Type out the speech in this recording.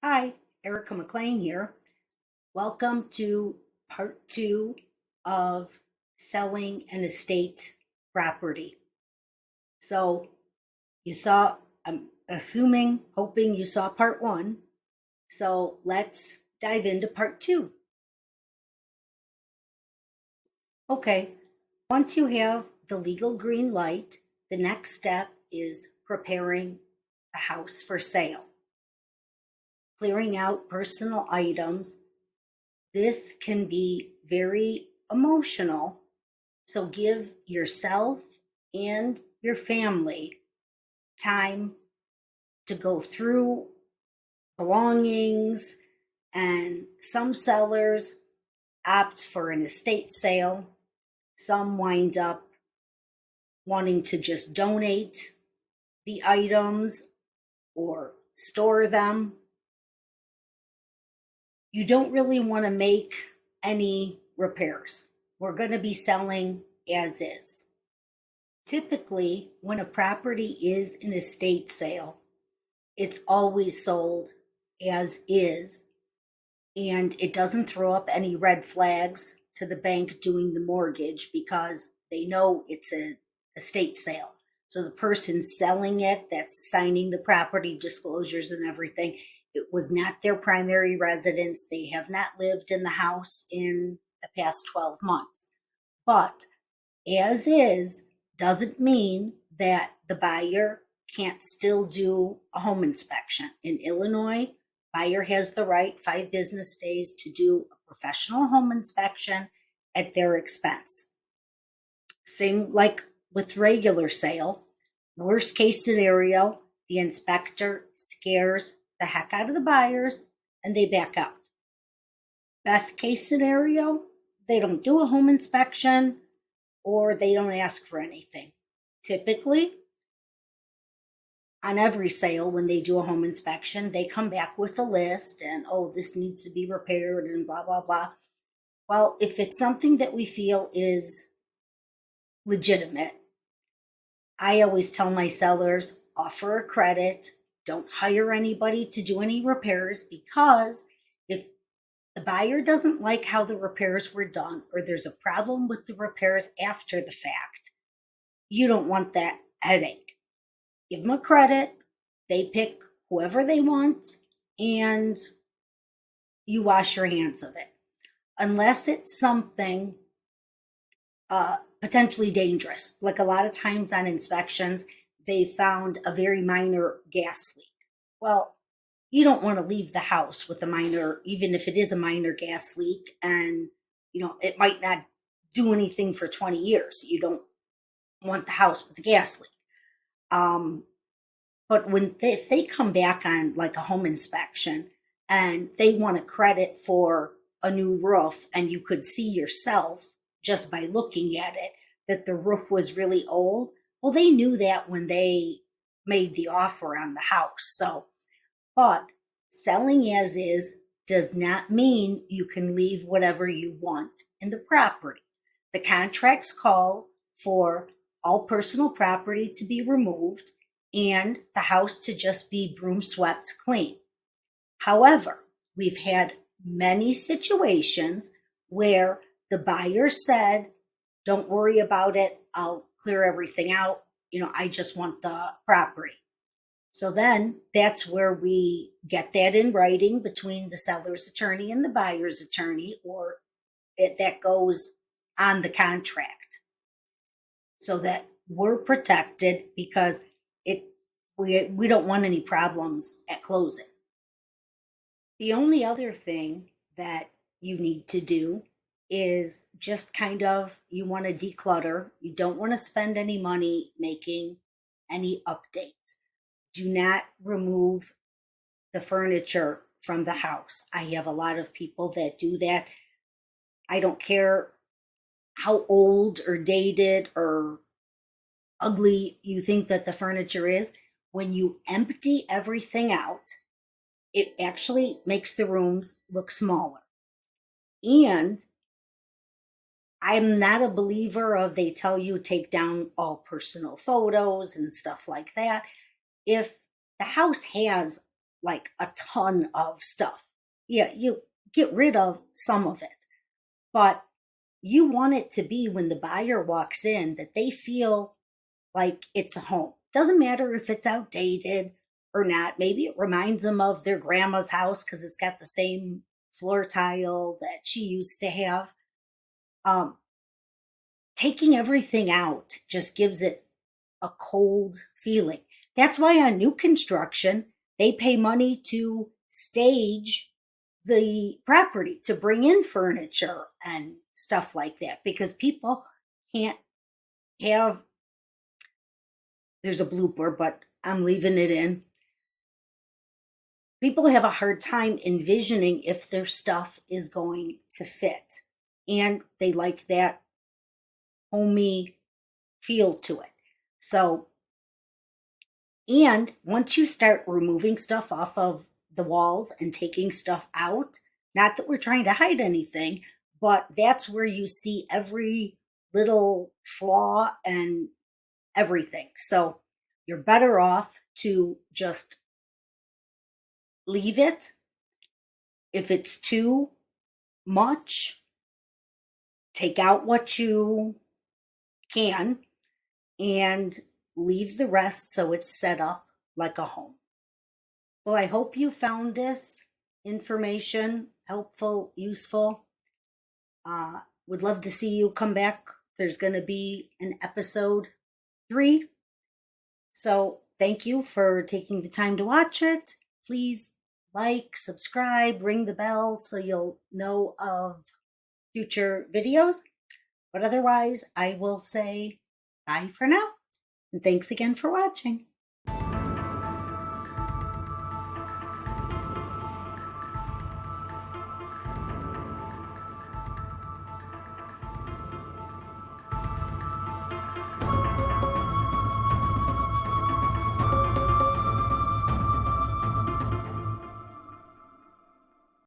Hi, Erica McClain here. Welcome to part two of selling an estate property. So I'm assuming, hoping you saw part one. So let's dive into part two. Okay, once you have the legal green light, the next step is preparing the house for sale, clearing out personal items. This can be very emotional, so give yourself and your family time to go through belongings. And some sellers opt for an estate sale, some wind up wanting to just donate the items or store them. You don't really want to make any repairs. We're going to be selling as is. Typically, when a property is an estate sale, it's always sold as is, and it doesn't throw up any red flags to the bank doing the mortgage because they know it's an estate sale. So the person selling it, that's signing the property disclosures and everything, it was not their primary residence. They have not lived in the house in the past 12 months. But as is doesn't mean that the buyer can't still do a home inspection. In Illinois, buyer has the right 5 business days to do a professional home inspection at their expense. Same like with regular sale. Worst case scenario, the inspector scares the heck out of the buyers and they back out. Best case scenario, they don't do a home inspection or they don't ask for anything. Typically, on every sale, when they do a home inspection, they come back with a list and, oh, this needs to be repaired and blah, blah, blah. Well, if it's something that we feel is legitimate, I always tell my sellers offer a credit, don't hire anybody to do any repairs, because if the buyer doesn't like how the repairs were done or there's a problem with the repairs after the fact, you don't want that headache. Give them a credit, they pick whoever they want, and you wash your hands of it. Unless it's something potentially dangerous. Like a lot of times on inspections, they found a very minor gas leak. Well, you don't want to leave the house with a minor, even if it is a minor gas leak, and it might not do anything for 20 years. You don't want the house with a gas leak. Um, But if they come back on like a home inspection and they want a credit for a new roof, and you could see yourself just by looking at it that the roof was really old, well, they knew that when they made the offer on the house. So, but selling as is does not mean you can leave whatever you want in the property. The contracts call for all personal property to be removed and the house to just be broom swept clean. However, we've had many situations where the buyer said, don't worry about it, I'll clear everything out. I just want the property. So then that's where we get that in writing between the seller's attorney and the buyer's attorney, or that goes on the contract so that we're protected because it we don't want any problems at closing. The only other thing that you need to do is just kind of you want to declutter. You don't want to spend any money making any updates. Do not remove the furniture from the house. I have a lot of people that do that. I don't care how old or dated or ugly you think that the furniture is. When you empty everything out, it actually makes the rooms look smaller. And I'm not a believer of they tell you take down all personal photos and stuff like that. If the house has like a ton of stuff. Yeah, you get rid of some of it, but you want it to be when the buyer walks in that they feel like it's a home. Doesn't matter if it's outdated or not. Maybe it reminds them of their grandma's house because it's got the same floor tile that she used to have. Um, Taking everything out just gives it a cold feeling. That's why on new construction, they pay money to stage the property, to bring in furniture and stuff like that, because people can't have, there's a blooper, but I'm leaving it in. People have a hard time envisioning if their stuff is going to fit. And they like that homey feel to it. So, and once you start removing stuff off of the walls and taking stuff out, not that we're trying to hide anything, but that's where you see every little flaw and everything. So you're better off to just leave it. If it's too much, take out what you can and leave the rest so it's set up like a home. Well, I hope you found this information helpful, useful. Would love to see you come back. There's going to be an episode 3. So thank you for taking the time to watch it. Please like, subscribe, ring the bell so you'll know of future videos. But otherwise, I will say bye for now. And thanks again for watching.